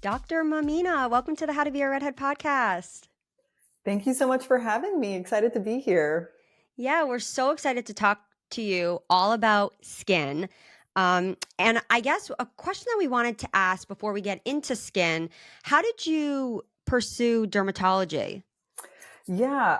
Dr. Mamina, welcome to the How to Be a Redhead podcast. Thank you so much for having me. Excited to be here. Yeah, we're so excited to talk to you all about skin. And I guess a question that we wanted to ask before we get into skin, how did you pursue dermatology? Yeah,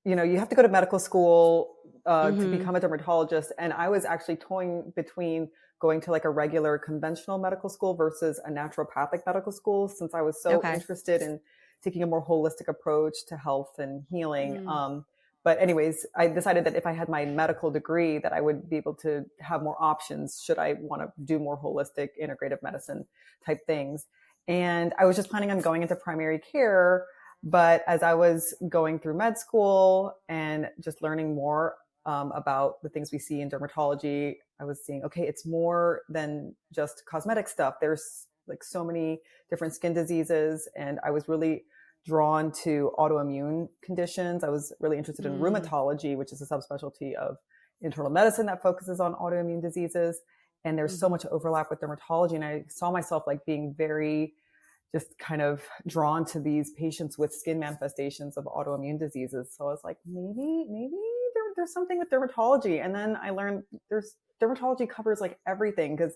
you have to go to medical school to Mm-hmm. become a dermatologist. And I was actually toying between going to like a regular conventional medical school versus a naturopathic medical school, since I was so Okay. interested in taking a more holistic approach to health and healing. Mm. But anyways, I decided that if I had my medical degree, that I would be able to have more options should I want to do more holistic integrative medicine type things. And I was just planning on going into primary care. But as I was going through med school and just learning more about the things we see in dermatology, I was seeing, okay, it's more than just cosmetic stuff. There's like so many different skin diseases. And I was really drawn to autoimmune conditions. I was really interested in rheumatology, which is a subspecialty of internal medicine that focuses on autoimmune diseases. And there's so Mm-hmm. much overlap with dermatology. And I saw myself like being very just kind of drawn to these patients with skin manifestations of autoimmune diseases. So I was like, maybe there's something with dermatology. And then I learned there's dermatology covers like everything because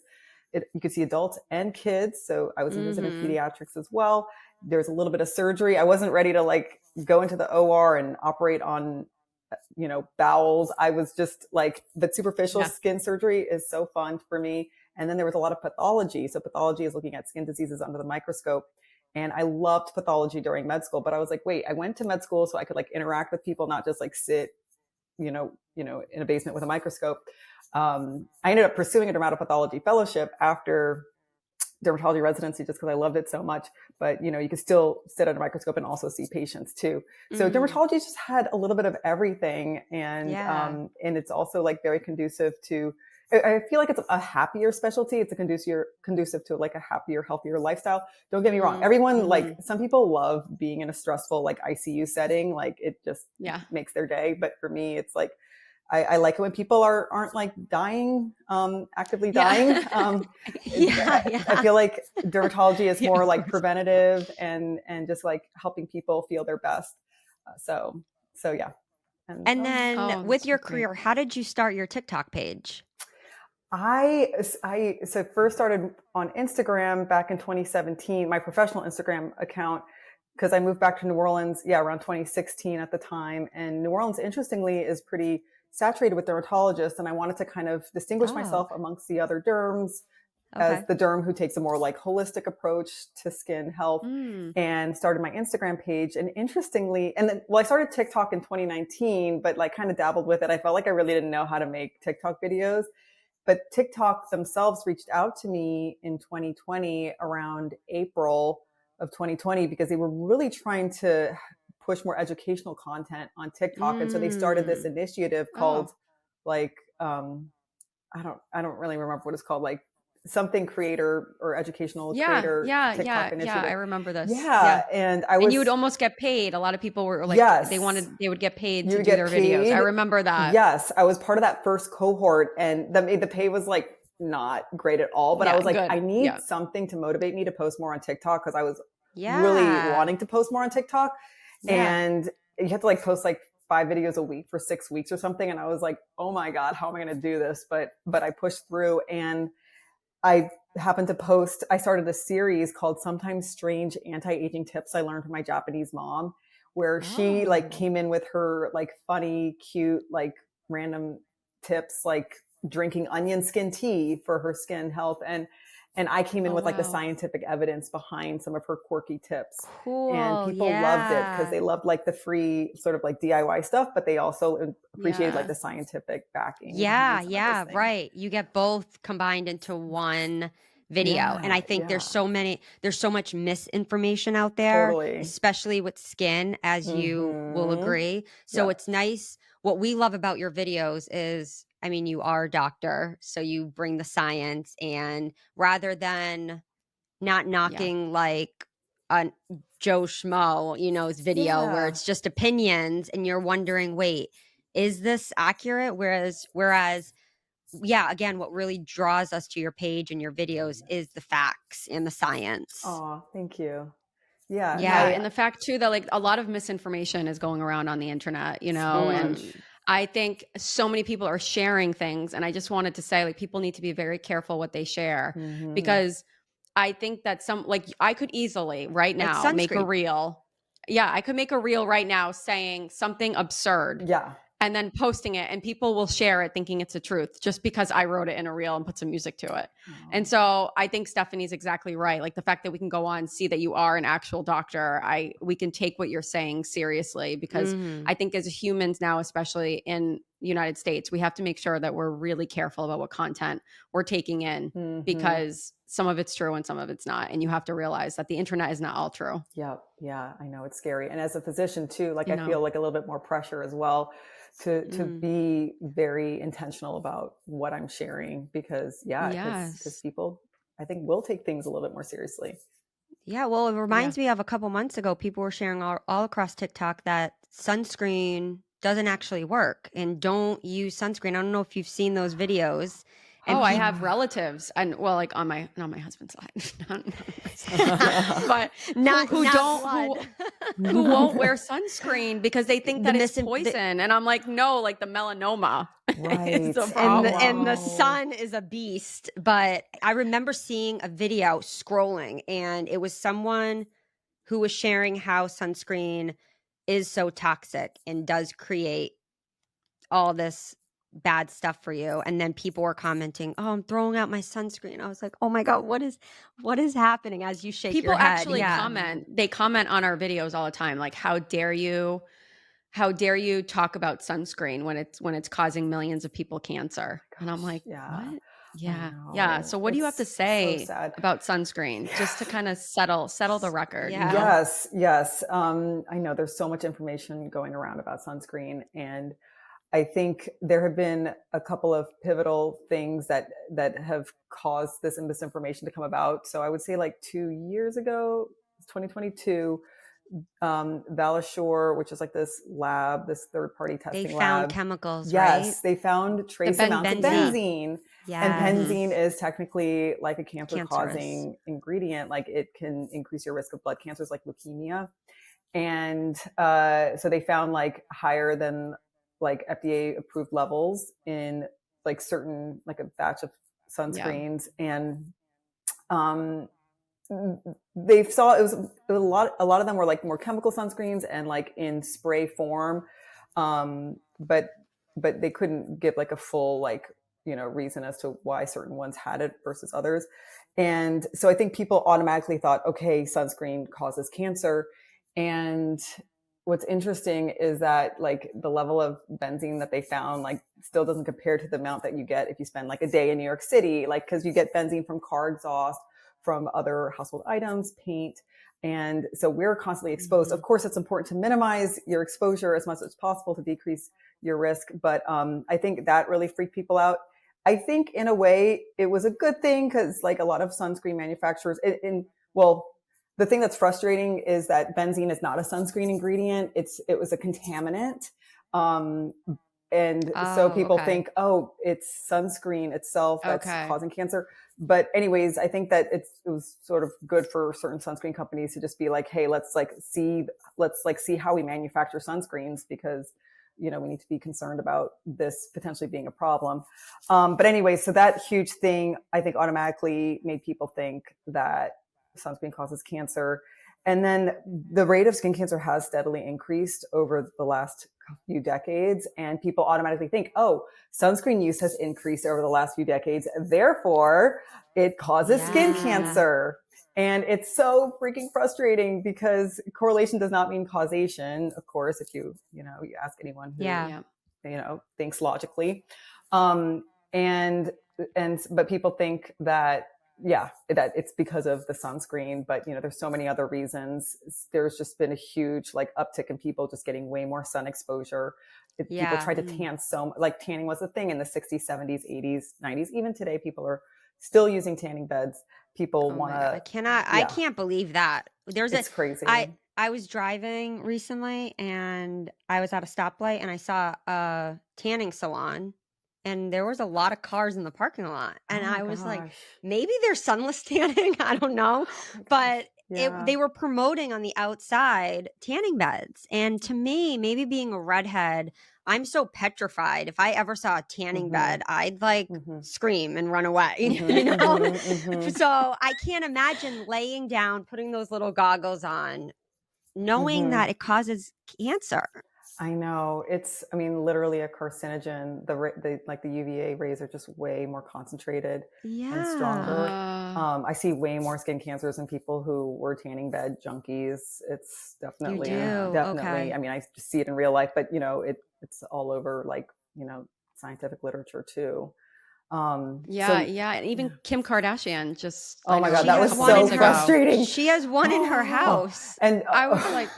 you could see adults and kids. So I was interested in Mm-hmm. pediatrics as well. There's a little bit of surgery. I wasn't ready to like go into the OR and operate on, bowels. I was just like, but superficial Yeah. skin surgery is so fun for me. And then there was a lot of pathology. So pathology is looking at skin diseases under the microscope. And I loved pathology during med school, but I was like, wait, I went to med school so I could like interact with people, not just like sit, in a basement with a microscope. I ended up pursuing a dermatopathology fellowship after dermatology residency just because I loved it so much. But you could still sit at a microscope and also see patients too. So Mm-hmm. dermatology just had a little bit of everything, Yeah. and it's also like very conducive to. I feel like it's a happier specialty. It's a conducive to like a happier, healthier lifestyle. Don't get me wrong. Mm-hmm. Everyone Mm-hmm. like some people love being in a stressful like ICU setting. Like it just Yeah. makes their day. But for me, it's like I like it when people aren't like dying, actively dying. Yeah. Yeah. I Yeah. feel like dermatology is Yeah, more of like course. preventative and just like helping people feel their best. So yeah. And And so then Oh, with that's so your great. career, how did you start your TikTok page? I first started on Instagram back in 2017, my professional Instagram account, because I moved back to New Orleans, around 2016 at the time. And New Orleans, interestingly, is pretty saturated with dermatologists. And I wanted to kind of distinguish Oh, myself amongst the other derms as okay. the derm who takes a more like holistic approach to skin health, Mm. and started my Instagram page. And interestingly, and then, well, I started TikTok in 2019, but like kind of dabbled with it. I felt like I really didn't know how to make TikTok videos. But TikTok themselves reached out to me in 2020 around April of 2020 because they were really trying to push more educational content on TikTok. And so they started this Mm. initiative Oh, called like I don't really remember what it's called, like something creator or educational yeah, creator yeah, TikTok yeah, yeah. I initiative. remember this. Yeah. Yeah. And I And you would was almost get paid. A lot of people were like, yes. they would get paid You to would do get their videos. I paid. remember that. Yes, I was part of that first cohort, and the pay was like not great at all. But I Yeah, was like, I good. need Yeah. something to motivate me to post more on TikTok because I was really Yeah. wanting to post more on TikTok, Yeah. and you have to like post like 5 videos a week for 6 weeks or something. And I was like, oh my god, how am I going to do this? But I pushed through, and I happened to post. I started a series called "Sometimes Strange Anti-Aging Tips I Learned from My Japanese Mom," where she like Oh. came in with her like funny, cute, like random tips, like drinking onion skin tea for her skin health, and I came in Oh, with like the wow. scientific evidence behind some of her quirky tips. And Cool. people loved it because Yeah. they loved like the free sort of like DIY stuff, but they also appreciated like Yeah. the scientific backing Yeah. behind some of those Yeah. things. Right. You get both combined into one video. And Yeah, I think yeah, there's so much misinformation out there, totally. especially with skin, as you will Mm-hmm. agree. So Yep. it's nice. What we love about your videos is, I mean, you are a doctor, so you bring the science, and rather than not Yeah. knocking like a Joe Schmo, video where Yeah. it's just opinions and you're wondering, wait, is this accurate? Whereas yeah, again, what really draws us to your page and your videos is the facts and the science. Oh, thank you. Yeah. Yeah, and the fact too that like a lot of misinformation is going around on the internet, you know, and I think so many people are sharing things, and I just wanted to say like people need to be very careful what they share because I think that I could easily right Like now make a sunscreen. reel. Yeah, I could make a reel right now saying something absurd Yeah. and then posting it, and people will share it thinking it's the truth just because I wrote it in a reel and put some music to it. And so I think Stephanie's exactly right. Like the fact that we can go on, see that you are an actual doctor, we can take what you're saying seriously because I think as humans now, especially in the United States, we have to make sure that we're really careful about what content we're taking in because some of it's true and some of it's not. And you have to realize that the internet is not all true. Yeah. Yeah. I know it's scary. And as a physician too, like I know. feel like a little bit more pressure as well to be very intentional about what I'm sharing because because people I think will take things a little bit more seriously. Yeah, well, it reminds me of a couple months ago, people were sharing all across TikTok that sunscreen doesn't actually work and don't use sunscreen. I don't know if you've seen those videos. And I have relatives, and well, like on my not my husband's side, not on my side, but who won't wear sunscreen because they think that it's poison, and I'm like, no, like the melanoma is the problem. And the sun is a beast. But I remember seeing a video scrolling, and it was someone who was sharing how sunscreen is so toxic and does create all this bad stuff for you. And then people were commenting, "Oh, I'm throwing out my sunscreen." I was like, "Oh my God, what is happening?" As you shake People your head. actually comment. They comment on our videos all the time, like, "How dare you talk about sunscreen when it's causing millions of people cancer?" And I'm like, what? Yeah. So what do you have to say about sunscreen just to kind of settle the record? Yeah. You know? Yes. I know there's so much information going around about sunscreen, and I think there have been a couple of pivotal things that have caused this misinformation to come about. So I would say like 2 years ago, 2022, Valashore, which is like this lab, this third-party testing lab. They found chemicals, yes, right? they found trace amounts of benzene. Yeah. And benzene is technically like a cancer-causing ingredient. Like it can increase your risk of blood cancers like leukemia. And so they found like higher than like FDA approved levels in like certain, like a batch of sunscreens. And they saw it was a lot of them were like more chemical sunscreens and like in spray form. But they couldn't give like a full like, reason as to why certain ones had it versus others. And so I think people automatically thought, okay, sunscreen causes cancer. And what's interesting is that like the level of benzene that they found like still doesn't compare to the amount that you get if you spend like a day in New York City, like because you get benzene from car exhaust, from other household items, paint. And so we're constantly exposed. Of course, it's important to minimize your exposure as much as possible to decrease your risk. But I think that really freaked people out. I think in a way it was a good thing because like a lot of sunscreen manufacturers the thing that's frustrating is that benzene is not a sunscreen ingredient. It was a contaminant. So people think, oh, it's sunscreen itself that's causing cancer. But anyways, I think that it was sort of good for certain sunscreen companies to just be like, hey, let's see how we manufacture sunscreens because, we need to be concerned about this potentially being a problem. But anyway, so that huge thing, I think automatically made people think that sunscreen causes cancer. And then the rate of skin cancer has steadily increased over the last few decades. And people automatically think, oh, sunscreen use has increased over the last few decades. Therefore, it causes skin cancer. And it's so freaking frustrating because correlation does not mean causation. Of course, if you ask anyone who, thinks logically. But people think that it's because of the sunscreen, but there's so many other reasons. There's just been a huge like uptick in people just getting way more sun exposure. People tried to tan like tanning was a thing in the 60s, 70s, 80s, 90s. Even today, people are still using tanning beds. People want to. I can't believe that. It's crazy. I was driving recently and I was at a stoplight and I saw a tanning salon. and there was a lot of cars in the parking lot. And Oh my I was like, gosh. maybe they're sunless tanning. I don't know. Oh my gosh. But Yeah. they were promoting on the outside tanning beds. And to me, maybe being a redhead, I'm so petrified. If I ever saw a tanning bed, I'd like scream and run away, you know? So I can't imagine laying down, putting those little goggles on, knowing that it causes cancer. I know I mean, literally a carcinogen. The UVA rays are just way more concentrated and stronger. I see way more skin cancers in people who were tanning bed junkies. It's definitely, Okay. I mean, I just see it in real life, but it's all over like, scientific literature too. Yeah, and even Kim Kardashian just Oh my know God, that a was couple so months ago. frustrating. She has one in her house. And I was like,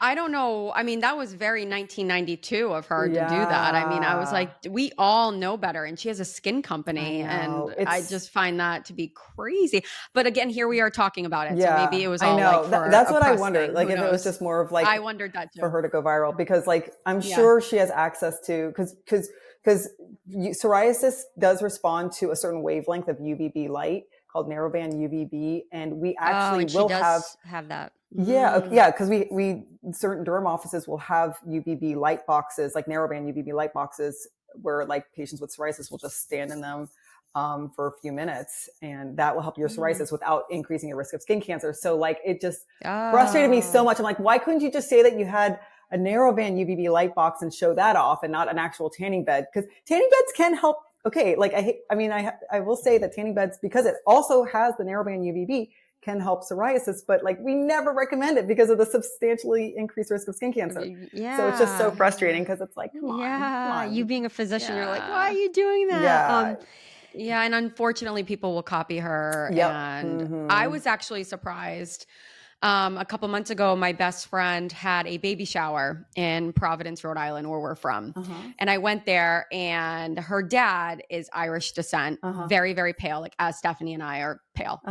I don't know. I mean, that was very 1992 of her to do that. I mean, I was like, we all know better. And she has a skin company. And I just find that to be crazy. But again, here we are talking about it. So maybe it was all like for that's a what I press wonder. thing. Like Who if it was knows? just more of like, I wondered that too. For her to go viral, because like, I'm sure she has access to, because psoriasis does respond to a certain wavelength of UVB light called narrowband UVB. And we actually will have that. Yeah. Yeah. Cause we certain derm offices will have UVB light boxes, like narrowband UVB light boxes, where like patients with psoriasis will just stand in them for a few minutes, and that will help your psoriasis without increasing your risk of skin cancer. So like, it just frustrated me so much. I'm like, why couldn't you just say that you had a narrowband UVB light box and show that off and not an actual tanning bed? Because tanning beds can help. Okay. Like I will say that tanning beds, because it also has the narrowband UVB, can help psoriasis, but like we never recommend it because of the substantially increased risk of skin cancer. Yeah. So it's just so frustrating because it's like, come on. You being a physician, you're like, why are you doing that? Yeah. And unfortunately, people will copy her. Yep. And I was actually surprised. A couple months ago, my best friend had a baby shower in Providence, Rhode Island, where we're from. And I went there, and her dad is Irish descent, very, very pale, like as Stephanie and I are pale.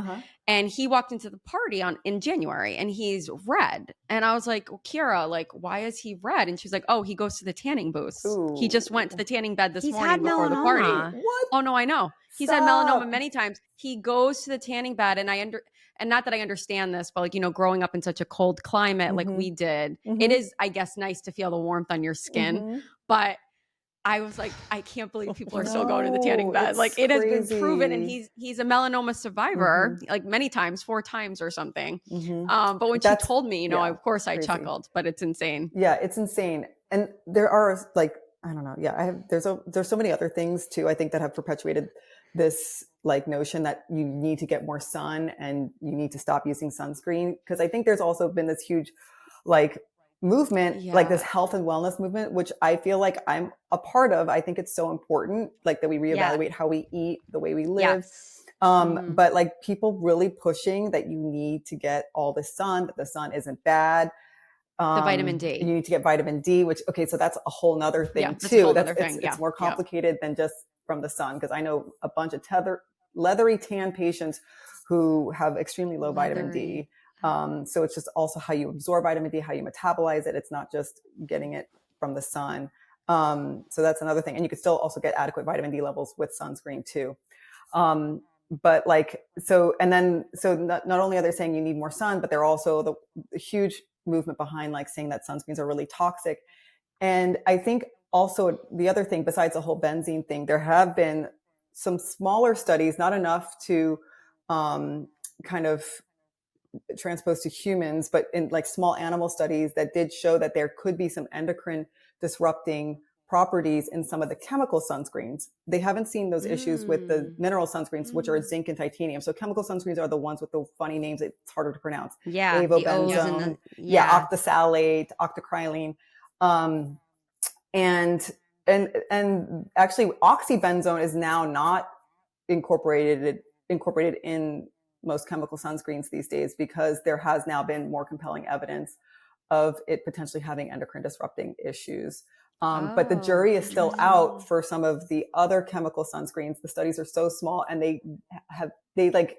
And he walked into the party in January, and he's red. And I was like, well, Kira, like, why is he red? And she's like, oh, he goes to the tanning booths. He just went to the tanning bed this morning before the party. What? Oh no, I know. He's had melanoma many times. He goes to the tanning bed, and and not that I understand this, but like, growing up in such a cold climate like we did, it is, I guess, nice to feel the warmth on your skin. But I was like, I can't believe people are still going to the tanning bed. Like, it has been proven, and he's a melanoma survivor, like many times, 4 times or something. But when she told me, of course I chuckled, but it's insane. Yeah, it's insane. And there are like, I don't know. Yeah, there's so many other things too, I think, that have perpetuated this like notion that you need to get more sun and you need to stop using sunscreen. Cause I think there's also been this huge like movement, like this health and wellness movement, which I feel like I'm a part of. I think it's so important, like that we reevaluate how we eat, the way we live. But like people really pushing that you need to get all the sun, that the sun isn't bad. The vitamin D. You need to get vitamin D, which, okay, so that's a whole nother thing too. That's a whole other thing. It's more complicated than just from the sun. Cause I know a bunch of leathery tan patients who have extremely low vitamin D. So it's just also how you absorb vitamin D, how you metabolize it. It's not just getting it from the sun. So that's another thing. And you could still also get adequate vitamin D levels with sunscreen too. But like, so not only are they saying you need more sun, but they're also the huge movement behind like saying that sunscreens are really toxic. And I think also the other thing, besides the whole benzene thing, there have been some smaller studies, not enough to kind of transpose to humans, but in like small animal studies that did show that there could be some endocrine disrupting properties in some of the chemical sunscreens. They haven't seen those issues with the mineral sunscreens, which are zinc and titanium. So chemical sunscreens are the ones with the funny names. It's harder to pronounce. Yeah. Avobenzone, octisalate, octocrylene. And actually oxybenzone is now not incorporated in most chemical sunscreens these days, because there has now been more compelling evidence of it potentially having endocrine disrupting issues. But the jury is still out for some of the other chemical sunscreens. The studies are so small, and they like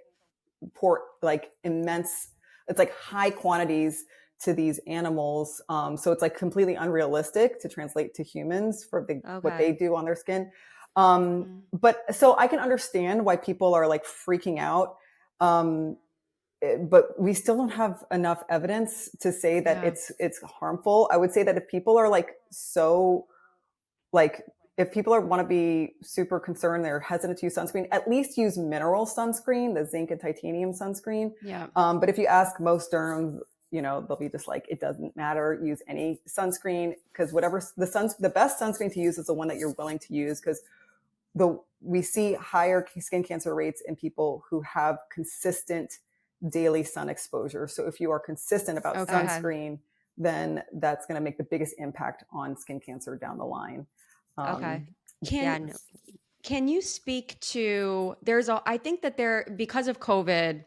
pour like immense, it's like high quantities to these animals. So it's like completely unrealistic to translate to humans for what they do on their skin. But so I can understand why people are like freaking out. But we still don't have enough evidence to say that it's harmful. I would say that if people are like if people want to be super concerned, they're hesitant to use sunscreen, at least use mineral sunscreen, the zinc and titanium sunscreen. Yeah. But if you ask most derms, they'll be just like, it doesn't matter, use any sunscreen, because whatever the best sunscreen to use is the one that you're willing to use, because we see higher skin cancer rates in people who have consistent daily sun exposure. So if you are consistent about sunscreen, then that's going to make the biggest impact on skin cancer down the line. Can you speak to, I think that because of COVID,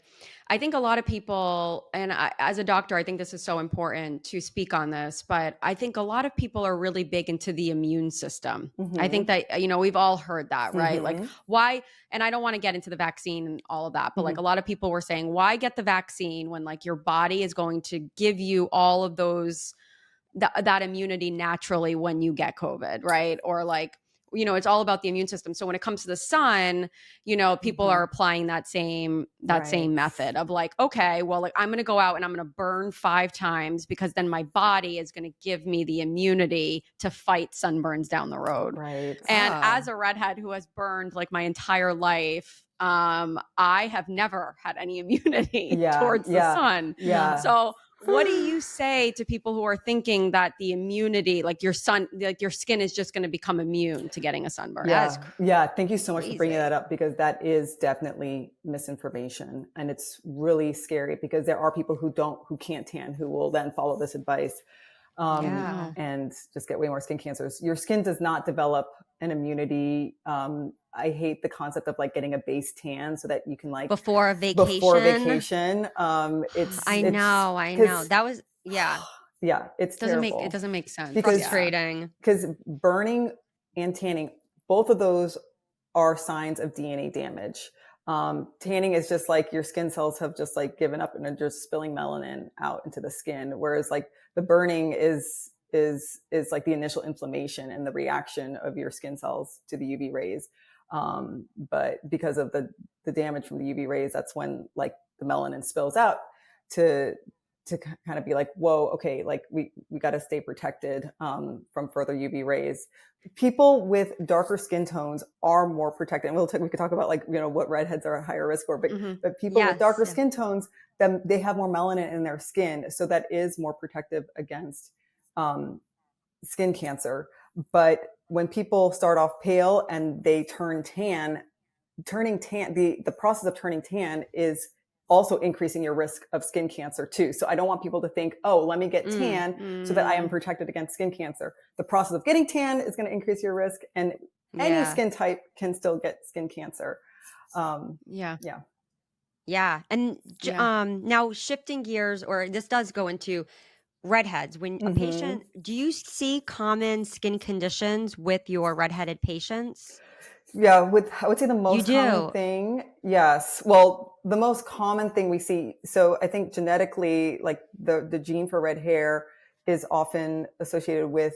I think a lot of people, and as a doctor, I think this is so important to speak on this, but I think a lot of people are really big into the immune system. I think that, we've all heard that, right? Like why, and I don't want to get into the vaccine and all of that, but like a lot of people were saying, why get the vaccine when like your body is going to give you all of those, that immunity naturally when you get COVID, right? Or like, it's all about the immune system. So when it comes to the sun, people are applying that same method of like, okay, well, like I'm going to go out and I'm going to burn 5 times because then my body is going to give me the immunity to fight sunburns down the road. Right. And as a redhead who has burned like my entire life, I have never had any immunity towards the sun. Yeah. So what do you say to people who are thinking that the immunity, like your skin is just going to become immune to getting a sunburn? Yeah. Thank you so much for bringing that up, because that is definitely misinformation, and it's really scary because there are people who can't tan, who will then follow this advice. And just get way more skin cancers. Your skin does not develop an immunity. I hate the concept of like getting a base tan so that you can like before a vacation. I know. That was, it's terrible. It doesn't make sense. Frustrating. Because burning and tanning, both of those are signs of DNA damage. Tanning is just like your skin cells have just like given up and are just spilling melanin out into the skin. Whereas like the burning is like the initial inflammation and the reaction of your skin cells to the UV rays. But because of the damage from the UV rays, that's when like the melanin spills out to kind of be like, whoa, okay, like we got to stay protected from further UV rays. People with darker skin tones are more protected. And we could talk about like, what redheads are at higher risk for, but people with darker skin tones, then they have more melanin in their skin. So that is more protective against skin cancer. But when people start off pale and they turn tan, the process of turning tan is also increasing your risk of skin cancer too. So I don't want people to think, oh, let me get tan so that I am protected against skin cancer. The process of getting tan is going to increase your risk, and any skin type can still get skin cancer. And now shifting gears, or this does go into redheads. When a patient, do you see common skin conditions with your redheaded patients? Yeah, I would say the most common thing. Yes. Well, the most common thing we see. So I think genetically, like the gene for red hair is often associated with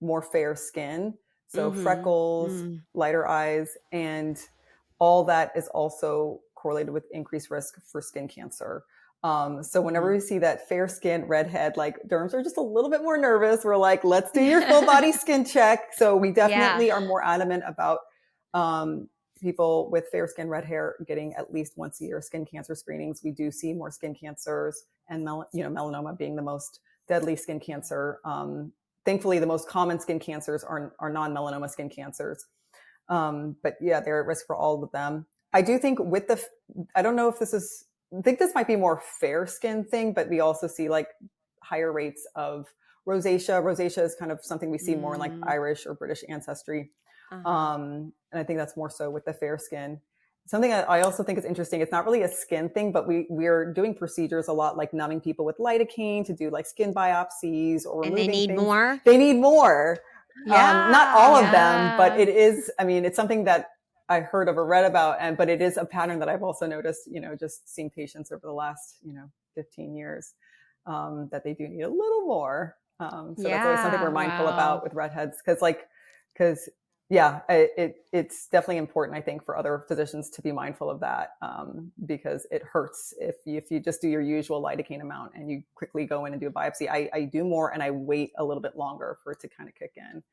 more fair skin. So freckles, lighter eyes, and all that is also correlated with increased risk for skin cancer. So whenever we see that fair skin redhead, like derms are just a little bit more nervous. We're like, let's do your full body skin check. So we definitely are more adamant about people with fair skin, red hair getting at least once a year skin cancer screenings. We do see more skin cancers, and melanoma being the most deadly skin cancer. Thankfully, the most common skin cancers are non-melanoma skin cancers. But yeah, they're at risk for all of them. I do think I don't know if I think this might be more fair skin thing, but we also see like higher rates of rosacea. Rosacea is kind of something we see more in like Irish or British ancestry. And I think that's more so with the fair skin. Something I also think is interesting, it's not really a skin thing, but we're doing procedures a lot, like numbing people with lidocaine to do like skin biopsies or removing things. They need more. Not all of them, but it is, it's something that I heard of or read about, but it is a pattern that I've also noticed, just seeing patients over the last, 15 years, that they do need a little more. So that's always something we're mindful about with redheads. Cause yeah, it's definitely important, I think, for other physicians to be mindful of that, because it hurts if you just do your usual lidocaine amount and you quickly go in and do a biopsy. I do more and I wait a little bit longer for it to kind of kick in,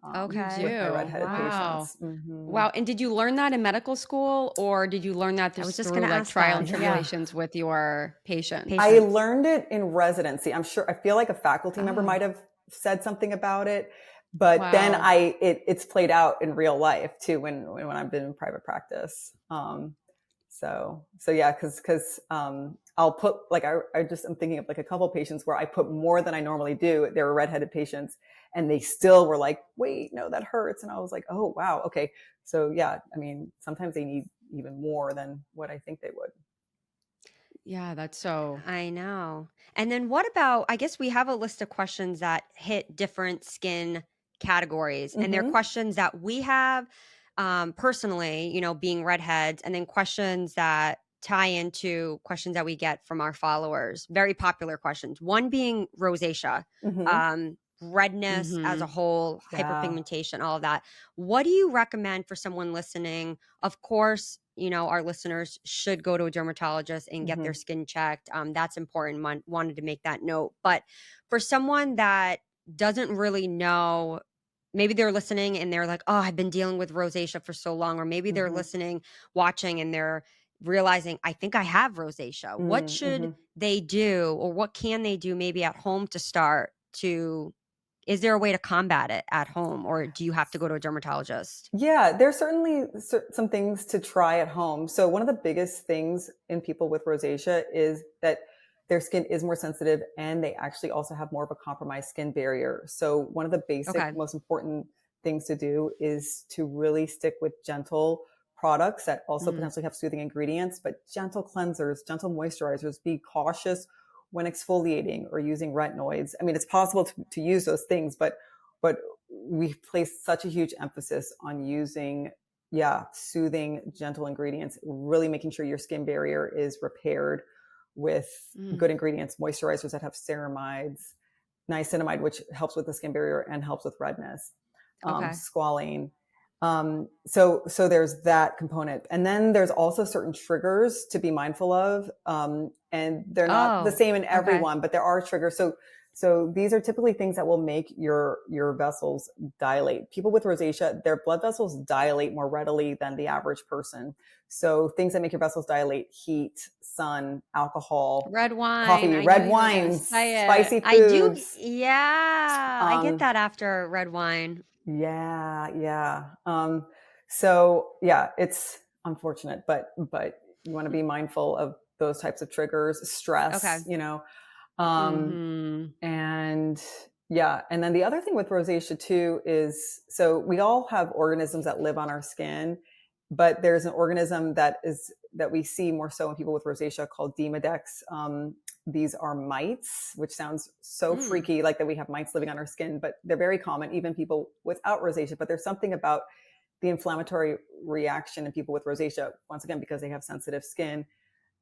You Okay. with my do. redheaded Wow. patients. Hmm. Wow. And did you learn that in medical school, or did you learn that I was just just going through to like ask trial and that. Yeah. tribulations with your patients? I Patients. learned it in residency. I'm sure, I feel like a faculty member Oh, might have said something about it, but then wow. it's played out in real life too when I've been in private practice. So yeah, cause I'll put like, I'm thinking of like a couple of patients where I put more than I normally do. They were redheaded patients and they still were like, wait, no, that hurts. And I was like, oh, wow. Okay. So yeah, I mean, sometimes they need even more than what I think they would. Yeah, that's so. I know. And then what about, I guess we have a list of questions that hit different skin categories, and they're Mm-hmm. questions that we have personally, being redheads, and then questions that tie into questions that we get from our followers. Very popular questions. One being rosacea, Mm-hmm. redness as a Mm-hmm. whole, Yeah. hyperpigmentation, all of that. What do you recommend for someone listening? Of course, our listeners should go to a dermatologist and get Mm-hmm. their skin checked. That's important. Wanted to make that note. But for someone that doesn't really know, maybe they're listening and they're like, oh, I've been dealing with rosacea for so long. Or maybe they're Mm-hmm. listening, watching, and they're realizing, I think I have rosacea. What should Mm-hmm. they do, or what can they do maybe at home to start to? Is there a way to combat it at home, or do you have to go to a dermatologist? Yeah, there's certainly some things to try at home. So one of the biggest things in people with rosacea is that their skin is more sensitive and they actually also have more of a compromised skin barrier. So one of the basic, Okay. most important things to do is to really stick with gentle products that also Mm. potentially have soothing ingredients, but gentle cleansers, gentle moisturizers. Be cautious when exfoliating or using retinoids. I mean, it's possible to use those things, but we place such a huge emphasis on using, yeah, soothing, gentle ingredients, really making sure your skin barrier is repaired with Mm. good ingredients, moisturizers that have ceramides, niacinamide, which helps with the skin barrier and helps with redness, Okay. squalane. So there's that component. And then there's also certain triggers to be mindful of. And they're not the Oh, same in okay. everyone, but there are triggers. So these are typically things that will make your vessels dilate. People with rosacea, their blood vessels dilate more readily than the average person. So things that make your vessels dilate: heat, sun, alcohol, Red wine. coffee, I knew red you were going to wines, say it. spicy I do. foods. Yeah, I get Um, that after red wine. yeah. So yeah, it's unfortunate, but you want to be mindful of those types of triggers, Okay. stress, um, Mm-hmm. and yeah. And then the other thing with rosacea too is, so we all have organisms that live on our skin, but there's an organism that we see more so in people with rosacea called Demodex. These are mites, which sounds so Mm, freaky, like that we have mites living on our skin, but they're very common, even people without rosacea. But there's something about the inflammatory reaction in people with rosacea, once again, because they have sensitive skin,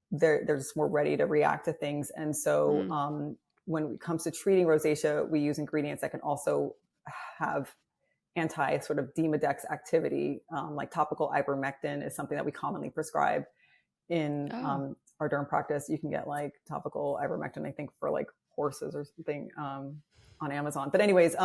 they're just more ready to react to things. And so Mm. when it comes to treating rosacea, we use ingredients that can also have anti sort of Demodex activity, like topical ivermectin is something that we commonly prescribe in Oh, our derm practice. You can get like topical ivermectin, I think, for like horses or something, on Amazon. But anyways,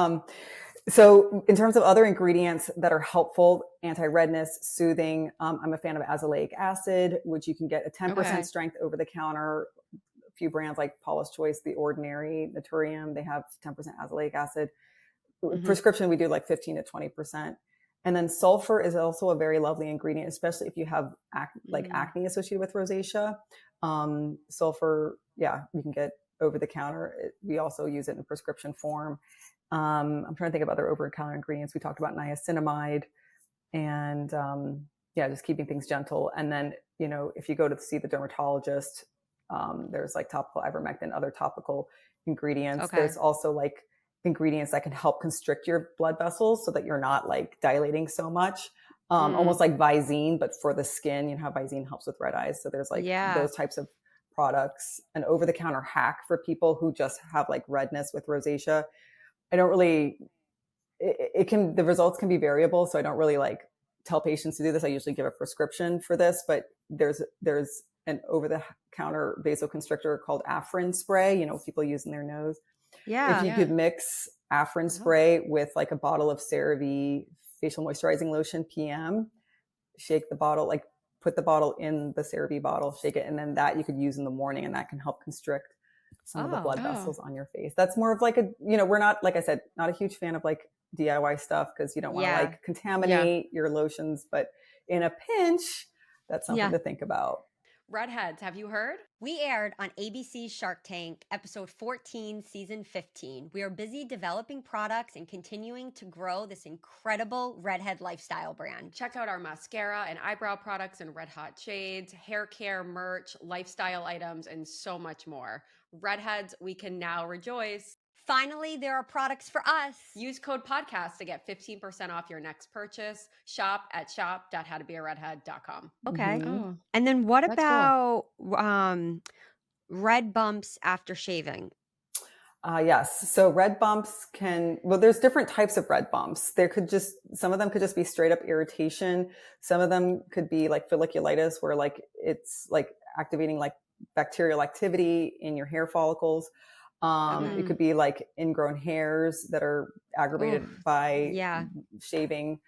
so in terms of other ingredients that are helpful, anti-redness, soothing, I'm a fan of azelaic acid, which you can get a 10% okay. strength over the counter. A few brands like Paula's Choice, The Ordinary, Naturium, they have 10% azelaic acid. Mm-hmm. Prescription, we do like 15 to 20%. And then sulfur is also a very lovely ingredient, especially if you have like Mm. acne associated with rosacea. Sulfur, yeah, you can get over the counter. We also use it in prescription form. I'm trying to think of other over the counter ingredients. We talked about niacinamide and, yeah, just keeping things gentle. And then, if you go to see the dermatologist, there's like topical ivermectin, other topical ingredients. okay. There's also like ingredients that can help constrict your blood vessels so that you're not like dilating so much. Mm. Almost like Visine, but for the skin. You know how Visine helps with red eyes. So there's like Yeah. those types of products. An over the counter hack for people who just have like redness with rosacea. I don't really the results can be variable. So I don't really like tell patients to do this. I usually give a prescription for this, but there's an over-the-counter vasoconstrictor called Afrin spray, you know, people use in their nose. Yeah. If you could mix Afrin spray with like a bottle of CeraVe facial moisturizing lotion PM, shake the bottle, like put the bottle in the CeraVe bottle, shake it, and then that you could use in the morning, and that can help constrict some of the blood vessels on your face. That's more of like a, you know, we're not, like I said, not a huge fan of like DIY stuff because you don't want to like contaminate your lotions, but in a pinch, that's something to think about. Redheads, have you heard? We aired on ABC's Shark Tank, episode 14, season 15. We are busy developing products and continuing to grow this incredible redhead lifestyle brand. Check out our mascara and eyebrow products in red hot shades, hair care, merch, lifestyle items, and so much more. Redheads, we can now rejoice. Finally, there are products for us. Use code podcast to get 15% off your next purchase. Shop at shop.howtobearedhead.com. Okay. And then what about red bumps after shaving? Yes. So red bumps there's different types of red bumps. Some of them could just be straight up irritation. Some of them could be like folliculitis, where like it's like activating like bacterial activity in your hair follicles. It could be like ingrown hairs that are aggravated by shaving.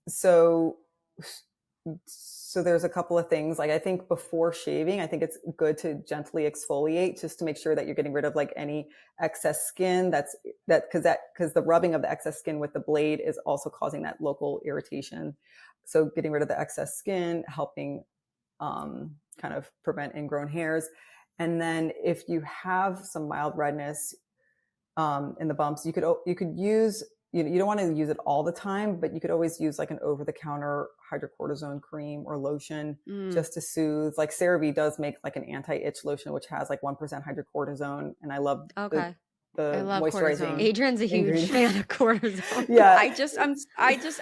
So there's a couple of things. Like I think before shaving, I think it's good to gently exfoliate just to make sure that you're getting rid of like any excess skin because the rubbing of the excess skin with the blade is also causing that local irritation. So getting rid of the excess skin, helping kind of prevent ingrown hairs. And then if you have some mild redness in the bumps, you could use, you don't want to use it all the time, but you could always use like an over-the-counter hydrocortisone cream or lotion just to soothe. Like CeraVe does make like an anti-itch lotion, which has like 1% hydrocortisone. And I love I love moisturizing. Cortisone. Adrian's a huge fan of cortisone. Yeah. I just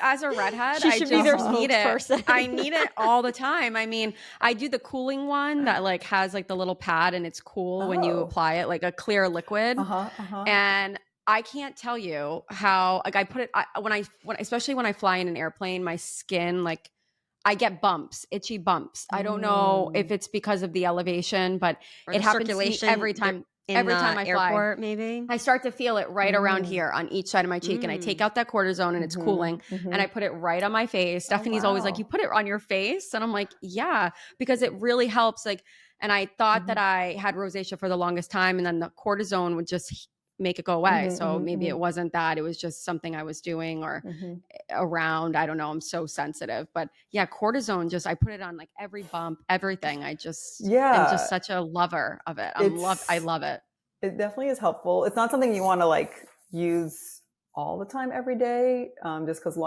as a redhead, she should be their spokesperson. I need it all the time. I mean, I do the cooling one that like has like the little pad and it's cool when you apply it, like a clear liquid. And I can't tell you how, like I put it, especially when I fly in an airplane, my skin, like I get bumps, itchy bumps. I don't know if it's because of the elevation, but it happens to me every time. Every time I fly, airport, maybe I start to feel it right around here on each side of my cheek, and I take out that cortisone and it's cooling, and I put it right on my face. Stephanie's always like, "You put it on your face," and I'm like, "Yeah," because it really helps. Like, and I thought that I had rosacea for the longest time, and then the cortisone would just make it go away. So maybe it wasn't that; it was just something I was doing or around. I don't know. I'm so sensitive, but yeah, cortisone. I put it on like every bump, everything. I just am just such a lover of it. I love it. It definitely is helpful. It's not something you want to like use all the time every day, just because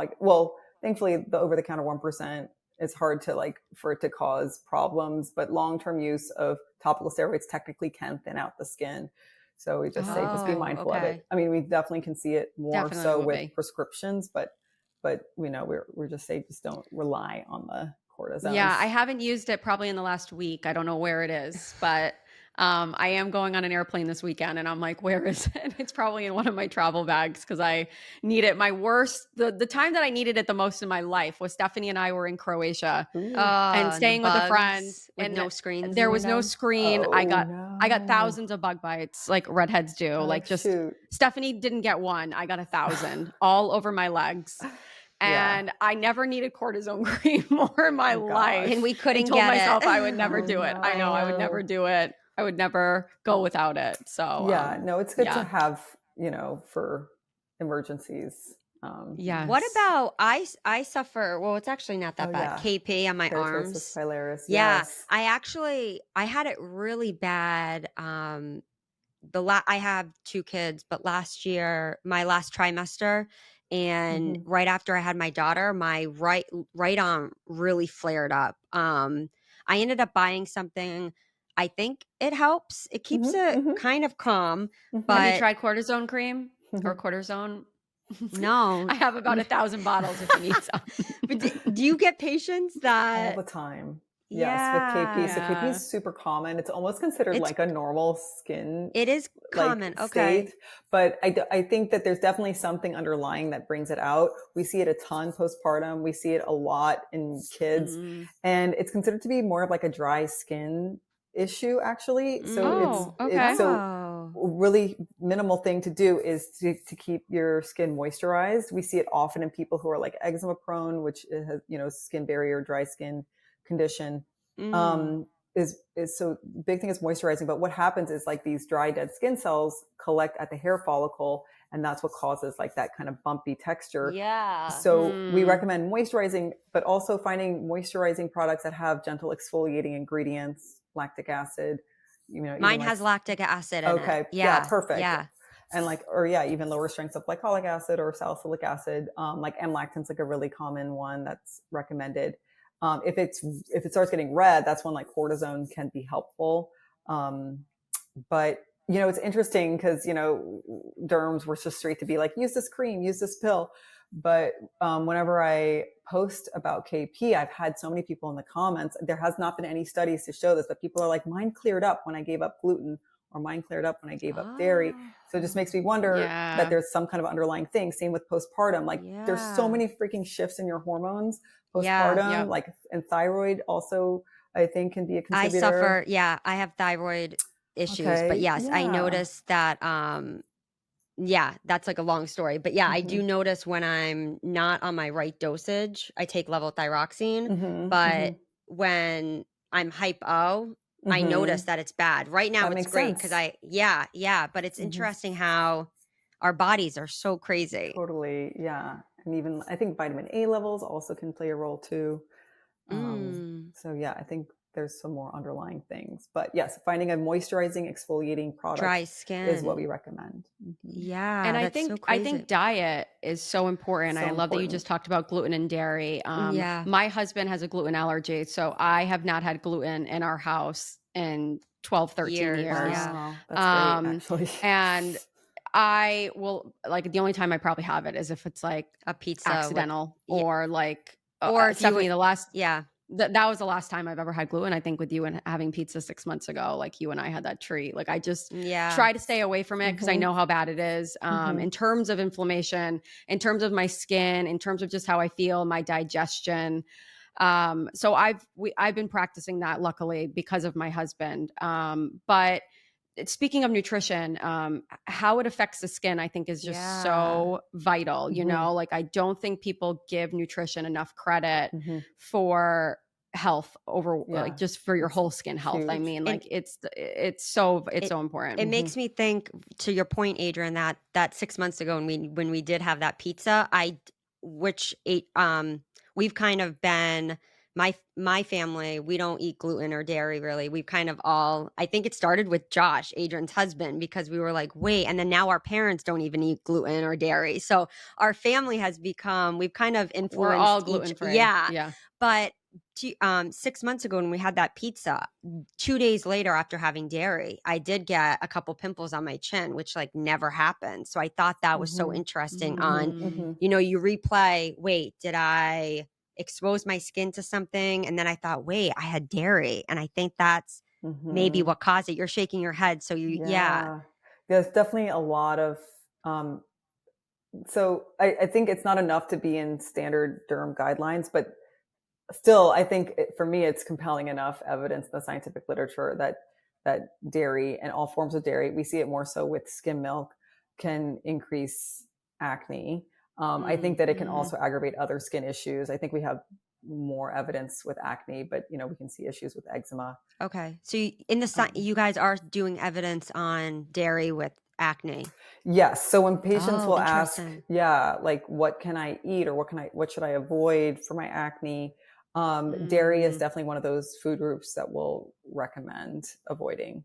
thankfully the over-the-counter 1%, it's hard to like for it to cause problems, but long-term use of topical steroids technically can thin out the skin. So we just say, just be mindful of it. I mean, we definitely can see it more with prescriptions, but we know we're just say, just don't rely on the cortisone. Yeah. I haven't used it probably in the last week. I don't know where it is, but I am going on an airplane this weekend and I'm like, where is it? It's probably in one of my travel bags because I need it. The time that I needed it the most in my life was Stephanie and I were in Croatia and staying with a friend and no screens. There was no screen. I got thousands of bug bites like redheads do. Stephanie didn't get one. I got 1,000 all over my legs. And I never needed cortisone cream more in my life. And we couldn't told get myself it. I would never do it. I know I would never do it. I would never go without it. So it's good to have, for emergencies. Yeah. What about I suffer? Well, it's actually not that bad. KP on my arms. Pilaris. Yeah, yes. I had it really bad. I have 2 kids, but last year, my last trimester, and right after I had my daughter, my right arm really flared up. I ended up buying something. I think it helps. It keeps it kind of calm. But have you tried cortisone cream or cortisone? No. I have about 1,000 bottles if you need some. But do you get patients that all the time? Yes, with KP. So KP Yeah. is super common. It's almost considered It's like a normal skin it is like common. Okay. state, but I think that there's definitely something underlying that brings it out. We see it a ton postpartum. We see it a lot in kids, Mm. and it's considered to be more of like a dry skin issue actually. So Oh, it's okay. so Oh. really minimal thing to do is to keep your skin moisturized. We see it often in people who are like eczema prone, which has, skin barrier, dry skin condition. Mm. Um, is so big thing is moisturizing, but what happens is like these dry dead skin cells collect at the hair follicle, and that's what causes like that kind of bumpy texture. Yeah. So we Mm. recommend moisturizing, but also finding moisturizing products that have gentle exfoliating ingredients, lactic acid, even Mine like, has lactic acid in it. okay, yeah, Yeah. perfect. Yeah. And like, or yeah, even lower strengths of glycolic acid or salicylic acid. Like M-lactin's like a really common one that's recommended. If it starts getting red, that's when like cortisone can be helpful. But it's interesting because derms were just straight to be like, use this cream, use this pill. But whenever I post about KP, I've had so many people in the comments. There has not been any studies to show this, but people are like, mine cleared up when I gave up gluten, or mine cleared up when I gave up dairy. Oh. So it just makes me wonder that Yeah. there's some kind of underlying thing. Same with postpartum. Like there's so Yeah. many freaking shifts in your hormones Yeah. postpartum, Yep. like, and thyroid also, I think, can be a I contributor. suffer, yeah, I have thyroid issues, but Okay. yes, I Yeah. noticed that yeah, that's like a long story. But yeah, I Mm-hmm. do notice when I'm not on my right dosage, I take levothyroxine, Mm-hmm. but Mm-hmm. when I'm hypo, I notice Mm-hmm. that it's bad. Right now That it's makes great because sense. yeah, but it's Mm-hmm. interesting how our bodies are so crazy. Totally. Yeah. And even I think vitamin A levels also can play a role too. Mm, So yeah, I think there's some more underlying things. But yes, finding a moisturizing, exfoliating product dry is what skin. we recommend. Mm-hmm. And Yeah, I that's so think I crazy. think diet is so important. So I love that you important. just talked about gluten and dairy. Yeah. My husband has a gluten allergy, so I have not had gluten in our house in 12, 13 Years, years. yeah. Wow. That's great, Um, actually. and I will like the only time I probably have it is if it's like A pizza with accidental yeah, or like or if you Stephanie, would the last yeah. that was the last time I've ever had gluten. I think with you and having pizza 6 months ago, like you and I had that treat. Like I just Yeah. try to stay away from it because I Mm-hmm. know how bad it is. Mm-hmm. In terms of inflammation, in terms of my skin, in terms of just how I feel, my digestion. So I've been practicing that luckily because of my husband. But speaking of nutrition, how it affects the skin, I think is just Yeah. so vital. Mm-hmm. Like I don't think people give nutrition enough credit Mm-hmm. for health over like Yeah. just for your It's whole skin health. I huge. mean, And like it's it so important. it Mm-hmm. makes me think to your point, Adrian, that 6 months ago when we did have that pizza, which ate we've kind of been my family, we don't eat gluten or dairy really. We've kind of all I think it started with Josh, Adrian's husband, because we were like, wait, and then now our parents don't even eat gluten or dairy. So our family has become we've kind of We're all influenced each gluten free. yeah. Yeah. But 6 months ago when we had that pizza, 2 days later after having dairy, I did get a couple pimples on my chin, which like never happened. So I thought that was so Mm-hmm. interesting on, Mm. Mm-hmm. you replay, wait, did I expose my skin to something? And then I thought, wait, I had dairy. And I think that's maybe Mm-hmm. what caused it. You're shaking your head. So yeah. Yeah. There's definitely a lot of um, so I think it's not enough to be in standard derm guidelines, but still, I think for me, it's compelling enough evidence in the scientific literature that dairy and all forms of dairy, we see it more so with skim milk, can increase acne. I think that it can Mm. also aggravate other skin issues. I think we have more evidence with acne, but we can see issues with eczema. Okay. So Um, you guys are doing evidence on dairy with acne. Yes. So when patients Oh, will ask, interesting. yeah, like what can I eat or what should I avoid for my acne? Dairy is Mm. definitely one of those food groups that will recommend avoiding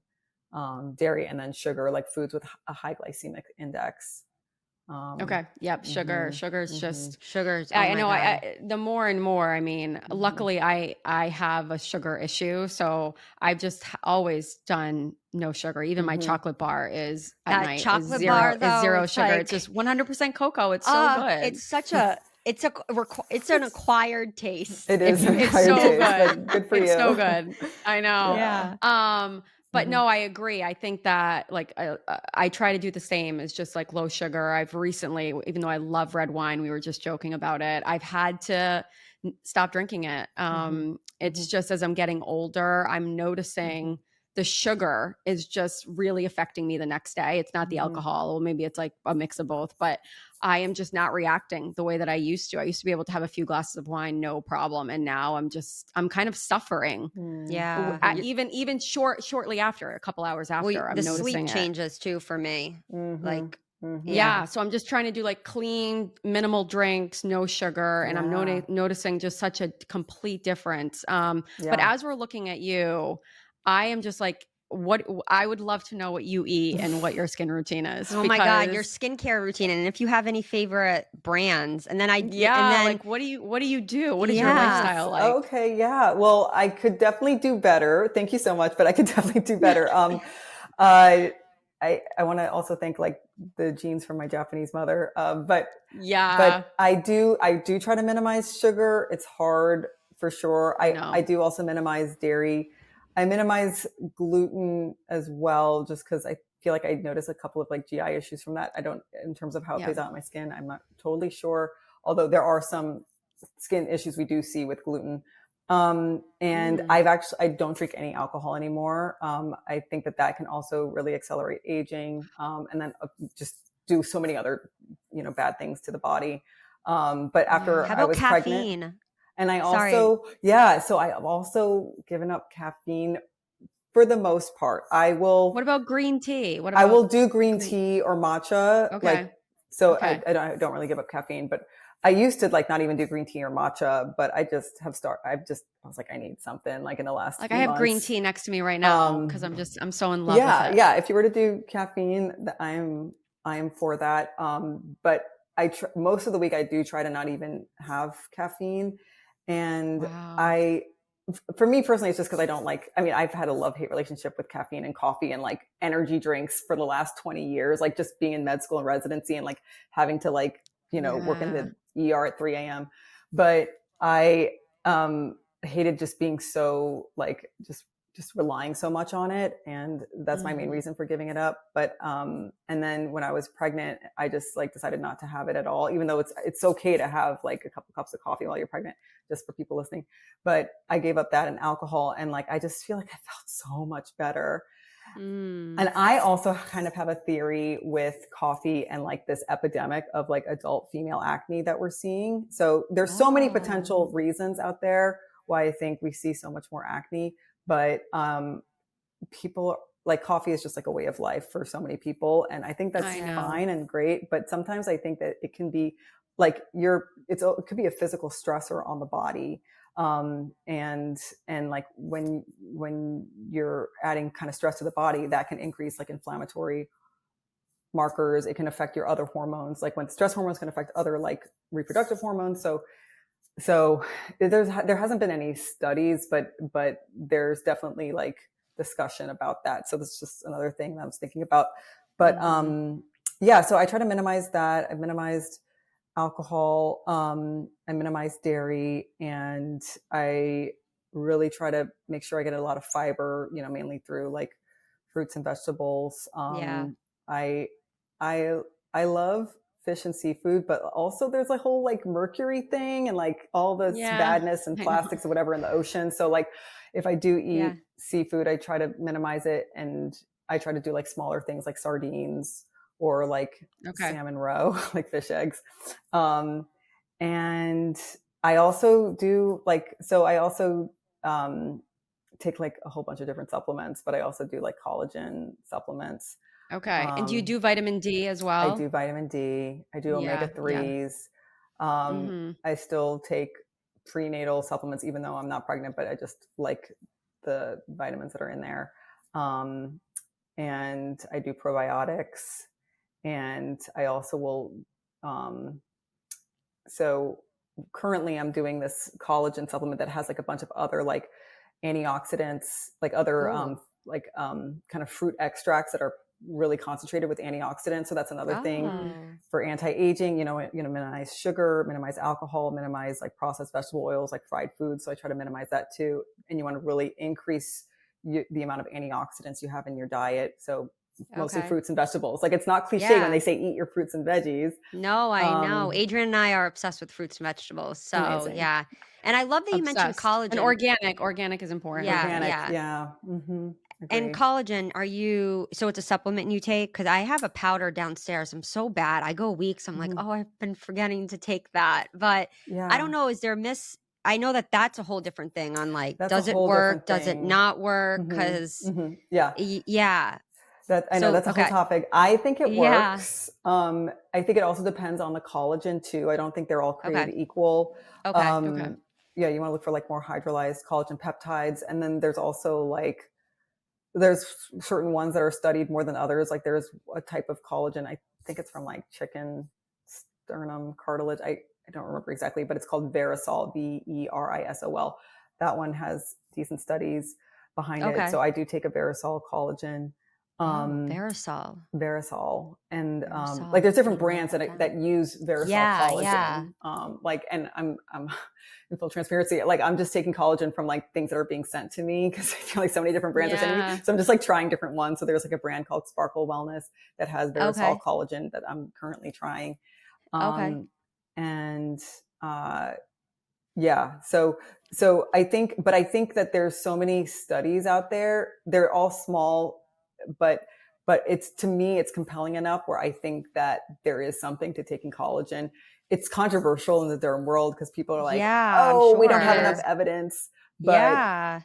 dairy, and then sugar, like foods with a high glycemic index. Um, Okay. Yep. Sugar. mhm, Sugar is mhm, just Sugars. Oh I my know. God. The more and more. I mean, mhm, luckily, I have a sugar issue, so I've just always done no sugar. Even my mhm. chocolate bar is at That night is chocolate zero bar is though, zero it's sugar. It's like just 100% cocoa. It's so good. it's such a it's an acquired taste. It is an It's acquired so taste, good. but good for you. It's so good. I know. Yeah. But no, I agree. I think that like I try to do the same. It's just like low sugar. I've recently, even though I love red wine, we were just joking about it, I've had to stop drinking it. It's just as I'm getting older, I'm noticing the sugar is just really affecting me the next day. It's not the alcohol, or maybe it's like a mix of both, but I am just not reacting the way that I used to. I used to be able to have a few glasses of wine, no problem. And now I'm kind of suffering. Yeah. Even shortly after, a couple hours after, I'm The sleep noticing it. changes too for me. Like, Yeah. So I'm just trying to do like clean, minimal drinks, no sugar. And I'm noticing just such a complete difference. But as we're looking at you, I am just like, what I would love to know what you eat and what your skin routine is. oh my God, your skincare routine. And if you have any favorite brands, and then like what do you do? What is your lifestyle like? Okay, yeah. Well, I could definitely do better. Thank you so much, but I could definitely do better. I want to also thank like the genes from my Japanese mother. But I do try to minimize sugar. It's hard for sure. I do also minimize dairy. I minimize gluten as well, just because I feel like I notice a couple of like GI issues from that. I don't, in terms of how it plays out on my skin, I'm not totally sure. Although there are some skin issues we do see with gluten. And I don't drink any alcohol anymore. I think that can also really accelerate aging. And then just do so many other, bad things to the body. But after I was caffeine? pregnant, and I also, so I have also given up caffeine for the most part. What about green tea? I will do green tea or matcha. Okay. I don't really give up caffeine, but I used to like not even do green tea or matcha, but I was like, I need something like in the last like few I have months. Green tea next to me right now because I'm so in love with it. Yeah. If you were to do caffeine, I'm for that. But most of the week I do try to not even have caffeine. And for me personally, it's just because I don't I've had a love-hate relationship with caffeine and coffee and like energy drinks for the last 20 years, like just being in med school and residency and like having to like, work in the ER at 3 a.m. But I hated just being so like, just relying so much on it. And that's my main reason for giving it up. But, and then when I was pregnant, I just like decided not to have it at all, even though it's okay to have like a couple cups of coffee while you're pregnant, just for people listening. But I gave up that and alcohol. And like, I just feel like I felt so much better. And I also kind of have a theory with coffee and like this epidemic of like adult female acne that we're seeing. So there's so many potential reasons out there why I think we see so much more acne. But people like coffee is just like a way of life for so many people. And I think that's fine and great. But sometimes I think that it can be like it could be a physical stressor on the body. And like when you're adding kind of stress to the body, that can increase like inflammatory markers. It can affect your other hormones. Like when stress hormones can affect other like reproductive hormones. So there hasn't been any studies, but there's definitely like discussion about that. So that's just another thing that I was thinking about. But so I try to minimize that. I've minimized alcohol. I minimize dairy, and I really try to make sure I get a lot of fiber, mainly through like fruits and vegetables. I love fish and seafood, but also there's a whole like mercury thing and like all this badness and plastics or whatever in the ocean. So like if I do eat seafood, I try to minimize it, and I try to do like smaller things like sardines or like salmon roe, like fish eggs. And I also do take like a whole bunch of different supplements, but I also do like collagen supplements. Okay. And do you do vitamin D as well? I do vitamin D. I do omega-3s. I still take prenatal supplements, even though I'm not pregnant, but I just like the vitamins that are in there. And I do probiotics, and I also will, so currently I'm doing this collagen supplement that has like a bunch of other like antioxidants, like other, kind of fruit extracts that are really concentrated with antioxidants. So that's another thing Oh, for anti-aging, minimize sugar, minimize alcohol, minimize like processed vegetable oils, like fried foods. So I try to minimize that too. And you want to really increase the amount of antioxidants you have in your diet. So mostly okay. fruits and vegetables. Like it's not cliche when Yeah. they say eat your fruits and veggies. No, I know. Um, Adrian and I are obsessed with fruits and vegetables. So, Amazing. yeah. And I love that you mentioned Obsessed. And collagen. organic is important. Yeah, Organic. yeah. Yeah. And Agree. collagen, so it's a supplement you take? Because I have a powder downstairs. I'm so bad. I go weeks. I'm like, Mhm. oh, I've been forgetting to take that. But I don't Yeah. know. Is there I know that that's a whole different thing on like, That's a does it whole work? different Does it thing. not work? Because, Yeah. yeah. I know So, that's a whole okay. topic. I think it Yeah. works. I think it also depends on the collagen too. I don't think they're all Okay. created equal. Okay. Okay. Yeah, you want to look for like more hydrolyzed collagen peptides. And then there's also like, there's certain ones that are studied more than others. Like there's a type of collagen, I think it's from like chicken sternum cartilage. I don't remember exactly, but it's called Verisol, Verisol. That one has decent studies behind it. Okay. So I do take a Verisol collagen. Oh, Um, Verisol. Verisol, and like Verisol. there's I'm different going to write brands that down. that use Verisol Yeah. Yeah. collagen. Like, and I'm in full transparency, like I'm just taking collagen from like things that are being sent to me because I feel like so many different brands are sending me. Yeah. So I'm just like trying different ones. So there's like a brand called Sparkle Wellness that has Verisol Okay. collagen that I'm currently trying. Okay. And yeah, so I think that there's so many studies out there. They're all small, but it's, to me, it's compelling enough where I think that there is something to taking collagen. It's controversial in the derm world because people are like, Yeah, I'm oh, we don't It have sure. enough is. evidence, but Yeah.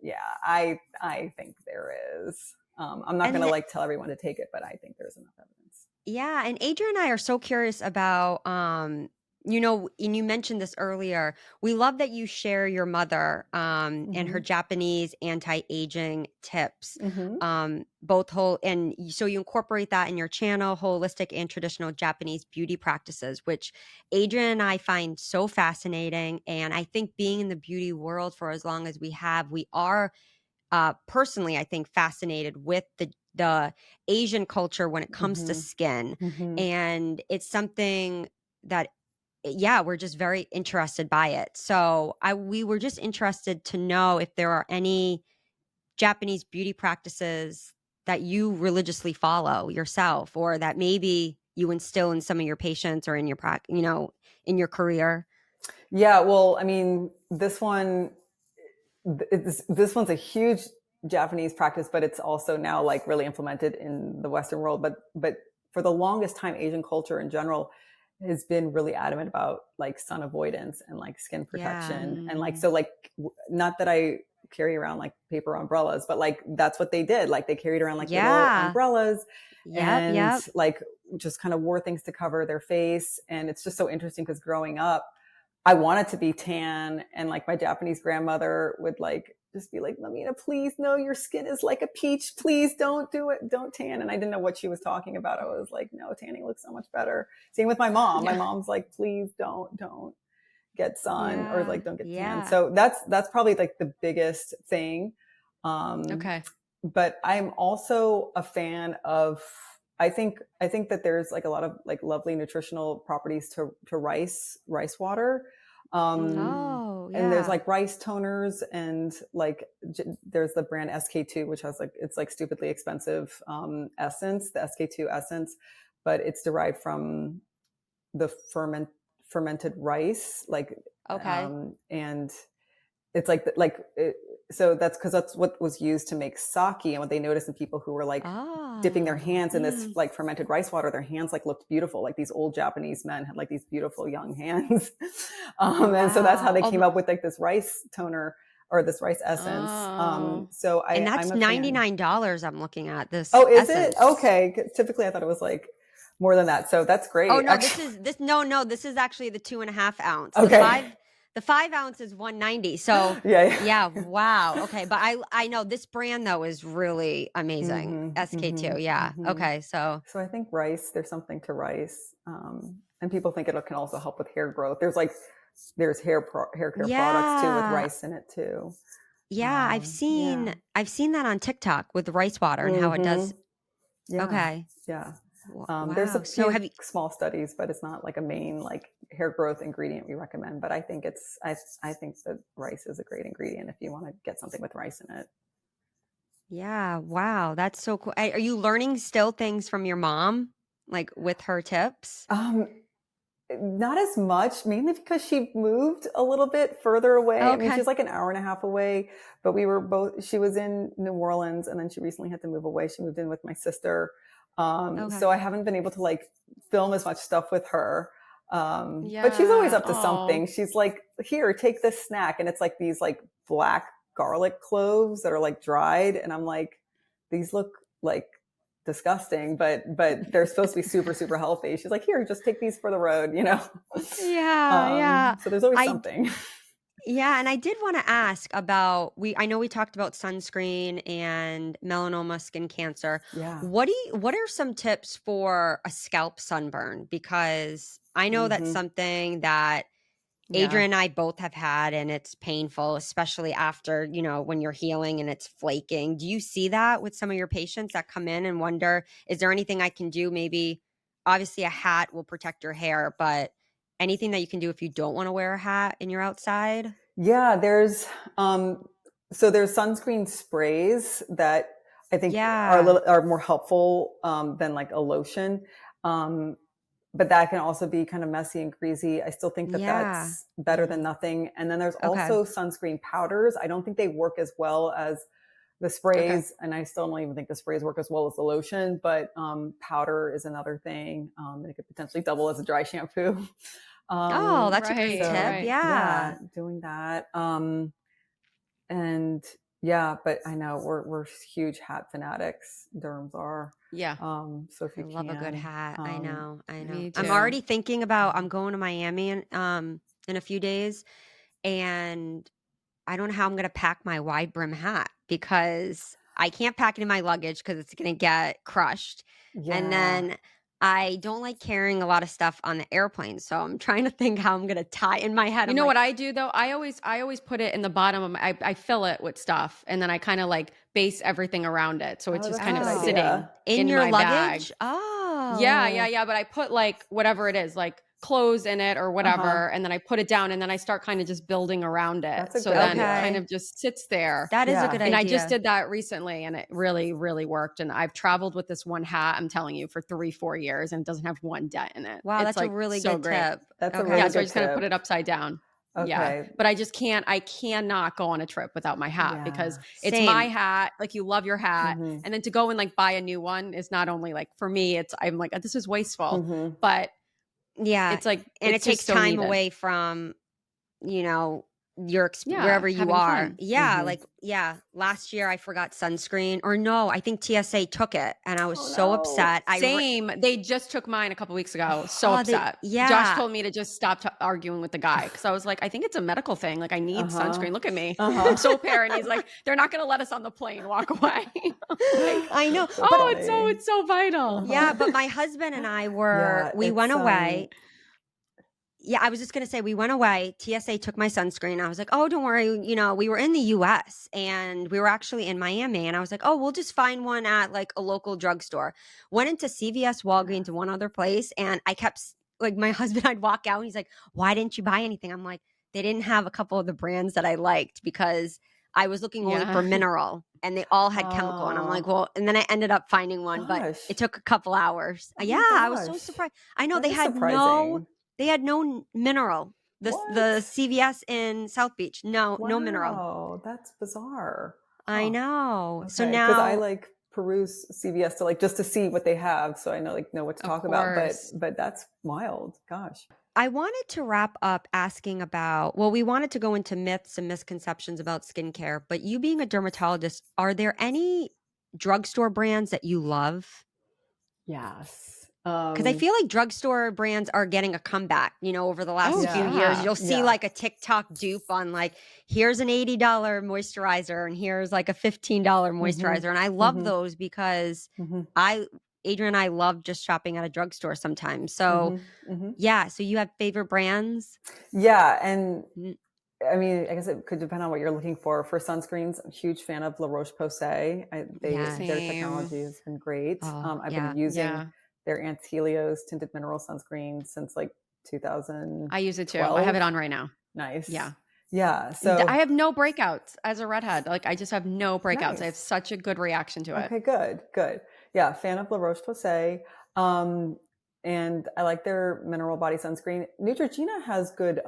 yeah, I think there is. I'm not going to And like tell everyone to take it, but I think there's enough evidence. yeah, and Adrian and I are so curious about and you mentioned this earlier. We love that you share your mother and her Mm-hmm. Japanese anti-aging tips. Mm-hmm. Both whole and so you incorporate that in your channel, holistic and traditional Japanese beauty practices, which Adrian and I find so fascinating. And I think being in the beauty world for as long as we have, we are personally, I think, fascinated with the Asian culture when it comes to Mm-hmm. skin, Mm-hmm. and it's something that, yeah, we're just very interested by it. So we were just interested to know if there are any Japanese beauty practices that you religiously follow yourself, or that maybe you instill in some of your patients or in your in your career. Yeah, well, I mean, this one's a huge Japanese practice, but it's also now like really implemented in the Western world. But for the longest time, Asian culture in general has been really adamant about like sun avoidance and like skin Yeah. protection. And like, so like, not that I carry around like paper umbrellas, but like that's what they did. Like they carried around like little Yeah. umbrellas Yep. and Yep. like just kind of wore things to cover their face. And it's just so interesting because growing up, I wanted to be tan, and like my Japanese grandmother would like just be like, Mamina, please, no, your skin is like a peach. Please don't do it. Don't tan. And I didn't know what she was talking about. I was like, no, tanning looks so much better. Same with my mom. My Yeah. mom's like, please don't get sun or Yeah. like don't get tan. Yeah. So that's probably like the biggest thing. Okay. But I'm also a fan of, I think that there's like a lot of like lovely nutritional properties to rice water. Mm. Oh, And there's yeah. like rice toners, and like there's the brand SK2, which has like, it's like stupidly expensive essence, the SK2 essence, but it's derived from the fermented rice, like Okay. and it's so that's because that's what was used to make sake. And what they noticed in people who were like dipping their Oh. hands in this like fermented rice water, their hands like looked beautiful. Like these old Japanese men had like these beautiful young hands. And so that's how Wow. they Oh, came up with like this rice toner or this rice essence. Oh. So and I'm that's a fan. $99 I'm looking at this Oh, is it? essence. Okay. Typically I thought it was like more than that. So that's Oh great. no, Actually. this is actually the 2.5 ounce. Okay. The 5 ounce is 190. So Yeah. yeah, wow. Okay. But I know this brand though is really amazing. Mm-hmm, SK2. mm-hmm, Yeah. mm-hmm. Okay. So So I think rice, there's something to rice. And people think it can also help with hair growth. There's hair care products too with yeah. rice in it too. Yeah. Yeah. I've seen that on TikTok with rice water and how it Mm-hmm. does Yeah. Okay. Yeah. There's a Wow. So few have you, small studies, but it's not like a main like hair growth ingredient we recommend. But I think I think that rice is a great ingredient if you want to get something with rice in it. yeah, wow. That's so cool. Are you learning still things from your mom, like with her tips? Um, Not as much, mainly because she moved a little bit further away. I mean, she's Okay. like an hour and a half away, but we were both, she was in New Orleans and then she recently had to move away. She moved in with my sister. Okay. So I haven't been able to like film as much stuff with her. But she's always Yeah. up to Oh, something. She's like, here, take this snack. And it's like these like black garlic cloves that are like dried. And I'm like, these look like disgusting, but they're supposed to be super, super healthy. She's like, here, just take these for the road, you know? Yeah, yeah. So there's always I something. Yeah, and I did want to ask about I know we talked about sunscreen and melanoma skin cancer. Yeah. What are some tips for a scalp sunburn? Because I know that's Hmm. something that yeah. Adrian and I both have had, and it's painful, especially after, when you're healing and it's flaking. Do you see that with some of your patients that come in and wonder, is there anything I can do? Maybe, obviously, a hat will protect your hair, but anything that you can do if you don't want to wear a hat and you're outside? Yeah, um there's sunscreen sprays that I think Yeah. are more helpful than like a lotion. Um but that can also be kind of messy and greasy. I still think that Yeah. that's better than Mhm. nothing. And then there's Okay. also sunscreen powders. I don't think they work as well as the Okay. sprays, and I still don't even think the sprays work as well as the lotion. But powder is another thing, and it could potentially double as a dry shampoo. Oh, that's a great Right. tip. So Right. yeah, Yeah. doing that. And yeah, but I know we're huge hat fanatics. Derms are. Yeah. So if I you love a good can, hat. I know. I know. Me I'm too. already thinking about I'm going to Miami in a few days, and I don't know how I'm going to pack my wide brim hat because I can't pack it in my luggage because it's going to get crushed. And yeah, then I don't like carrying a lot of stuff on the airplane. So I'm trying to think how I'm going to tie in my head. You I'm know like, what I do though? I always put it in the bottom of I fill it with stuff and then I kind of like base everything around it. So it's oh, just that's a kind of good oh, sitting idea. in in your my bag. luggage? Yeah, Oh, yeah, yeah. But I put like whatever it is, like clothes in it or Uh huh. whatever, and then I put it down and then I start kind of just building around it. That's a So good then it idea. kind okay. of just sits there. That is a good Yeah. And I just idea. did that recently and it really, really worked. And I've traveled with this one hat, I'm telling you, for 3, 4 years and it doesn't have one dent in it. Wow, It's that's a like really so good great. tip. That's a Yeah, really Okay. so I good just kind of put tip. it upside down. Yeah. Okay. But I cannot go on a trip without my hat because Yeah. it's my Same. hat. Like you love your hat. Mm-hmm. And then to go and like buy a new one is not only like for me, I'm like, this is wasteful, Mm-hmm. but Yeah, it's like, and it it's just takes so time needed. away from, you know, your Yeah. wherever you Having are. fun. Yeah, Mm-hmm. like yeah, last year I forgot sunscreen, or no, I think TSA took it and I was Oh so no. upset. Same. They just took mine a couple weeks ago. So Oh, they upset. Josh yeah. told me to just stop arguing with the guy because I was like, I think it's a medical thing. Like, I need Uh-huh. sunscreen. Look at me. I'm Uh-huh. so paranoid. He's like, they're not going to let us on the plane. Walk away. I'm like, I know, That's so but oh, funny. it's so vital. yeah, Uh-huh. but my husband and I Yeah, we went it's away. Yeah, I was just gonna say we went away. TSA took my sunscreen. I was like, "Oh, don't worry." We were in the U.S. and we were actually in Miami, and I was like, "Oh, we'll just find one at like a local drugstore." Went into CVS, Walgreens, and one other place, and I kept like my husband. I'd walk out, and he's like, "Why didn't you buy anything?" I'm like, "They didn't have a couple of the brands that I liked because I was looking only Yeah. for mineral, and they all had chemical." And I'm like, Oh "Well," and then I ended up finding one, but gosh. it took a couple hours. Oh Yeah, my I was so gosh. surprised. I know That they is had no surprising. mineral. The What? CVS in South Beach, no mineral. Wow, that's bizarre. I Huh. know. So Okay, because I now, like peruse CVS to like just to see what they have, so I know what to Of talk about. course. But that's wild. Gosh. I wanted to wrap up asking about, well, we wanted to go into myths and misconceptions about skincare, but you being a dermatologist, are there any drugstore brands that you love? Yes. Because I feel like drugstore brands are getting a comeback, over the Oh, last few Yeah. years. yeah. You'll see Yeah. like a TikTok dupe on like, here's an $80 moisturizer and here's like a $15 Mm-hmm. moisturizer. And I love Mm-hmm. those because Mm-hmm. I, Adrian and I love just shopping at a drugstore sometimes. So Mm-hmm. Mm-hmm. yeah. So you have favorite brands? Yeah, and N- I mean, I guess it could depend on what you're looking for. For sunscreens, I'm a huge fan of La Roche-Posay. Yes. Their technology has been great. Oh, I've yeah. been using Yeah. their Helios tinted mineral sunscreen since like I use it too. I have 2012. it on right now. Nice. Yeah. Yeah. And So I have no breakouts as a redhead. Like I just have no breakouts. I have nice. such a good reaction to it. Okay, good, good. Yeah, fan of La Roche-Posay. Um, and I like their mineral body sunscreen. Neutrogena has good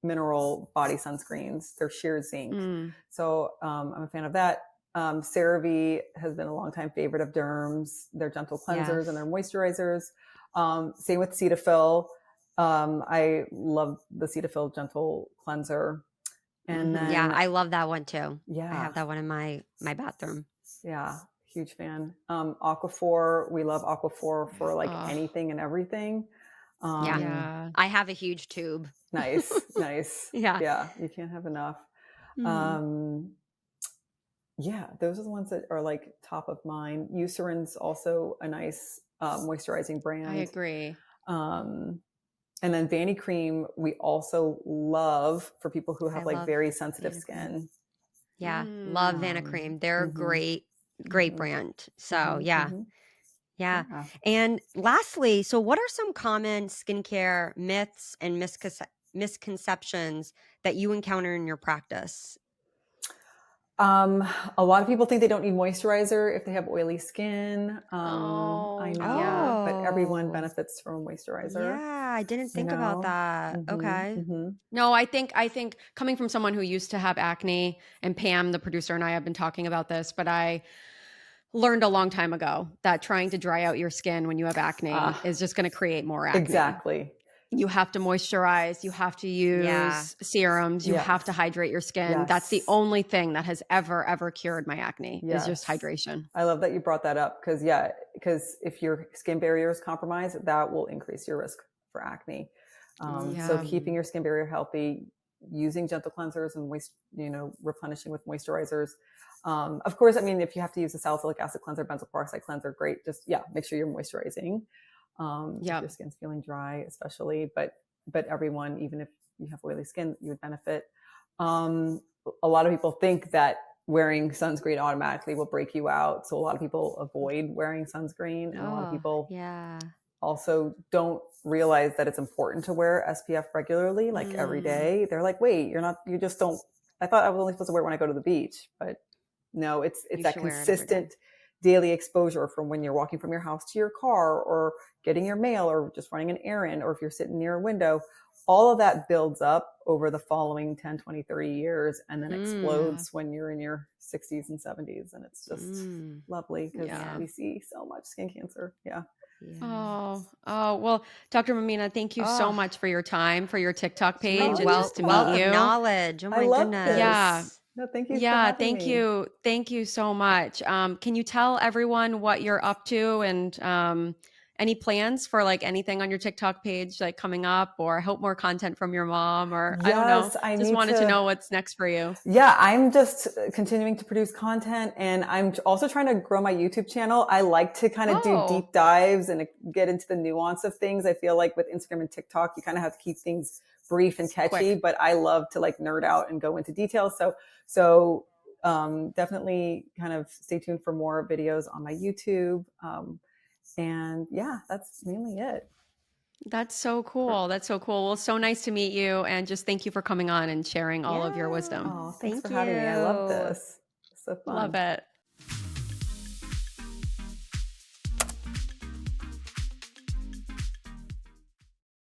mineral body sunscreens. They're sheer zinc. Mm. So I'm a fan of that. CeraVe has been a longtime favorite of derms. Their gentle cleansers and their moisturizers. Same with Cetaphil. I love the Cetaphil gentle cleanser. And Mhm. Yeah, then, I love that one too. I yeah, have that one in my bathroom. yeah, huge fan. Aquaphor, we love Aquaphor for like Oh, anything and everything. Yeah. yeah. I have a huge tube. Nice, nice. Yeah. Yeah, you can't have enough. Mm. Yeah, those are the ones that are like top of mind. Eucerin's also a nice moisturizing I brand. agree. And then Vanity Cream, we also love for people who I have like love very sensitive Vanna Cream. skin. Yeah, love Vanna Mm. Cream. They're a Mhm, great mhm, brand. So, mhm, yeah. mhm. Yeah. Yeah. And lastly, so what are some common skincare myths and misconceptions that you encounter in your practice? A lot of people think they don't need moisturizer if they have oily skin. I Oh, know, yeah. but everyone Oh, benefits from a moisturizer, yeah. I didn't you think about know? that. Okay. No, I think coming from someone who used to have acne, and Pam, the producer, and I have been talking about this, but I learned a long time ago that trying to dry out your skin when you have acne Ah, is just going to create more acne. exactly. You have to moisturize, you have to Yeah. use serums, you have Yes. to hydrate your skin. That's the Yes. only thing that has ever cured my acne is just Yes. hydration. I love that you brought that up because, because if your skin barrier is compromised, that will increase your risk for acne. So Yeah. keeping your skin barrier healthy, using gentle cleansers and replenishing with moisturizers. Of course, I mean, if you have to use a salicylic acid cleanser, benzoyl peroxide cleanser, great. Just, make sure you're moisturizing. If Yep. your skin's feeling dry, especially, but everyone, even if you have oily skin, you would benefit. A lot of people think that wearing sunscreen automatically will break you out. So a lot of people avoid wearing sunscreen, and a lot of Oh, people yeah. also don't realize that it's important to wear SPF regularly, like every Mm. day. They're like, wait, you just don't, I thought I was only supposed to wear it when I go to the beach, but no, it's You that should wear it every day. consistent daily exposure from when you're walking from your house to your car or getting your mail or just running an errand, or if you're sitting near a window. All of that builds up over the following 10, 20, 30 years and then Yeah. explodes when you're in your 60s and 70s. And it's just Mm. lovely because Yeah. we see so much skin cancer. Yeah. Yeah. Oh, well, Dr. Mamina, thank you so Oh, much for your time, for your TikTok some page, and just to meet wealth of you. knowledge. Oh I my love Yeah. this. goodness. No, thank you for Yeah. having Thank me. you. Thank you so much. Can you tell everyone what you're up to and any plans for like anything on your TikTok page like coming up, or I hope more content from your mom, or I don't know. Yes, I Just need wanted to to. know what's next for you. Yeah, I'm just continuing to produce content, and I'm also trying to grow my YouTube channel. I like to kind of do Oh, deep dives and get into the nuance of things. I feel like with Instagram and TikTok, you kind of have to keep things brief and catchy, quick. but I love to like nerd out and go into details. So definitely kind of stay tuned for more videos on my YouTube. And yeah, that's mainly it. That's so cool. That's so cool. Well, so nice to meet you. And just thank you for coming on and sharing all of your Yeah. Oh, wisdom. thanks Thank for having me. I love you. this. It's so Love fun. it.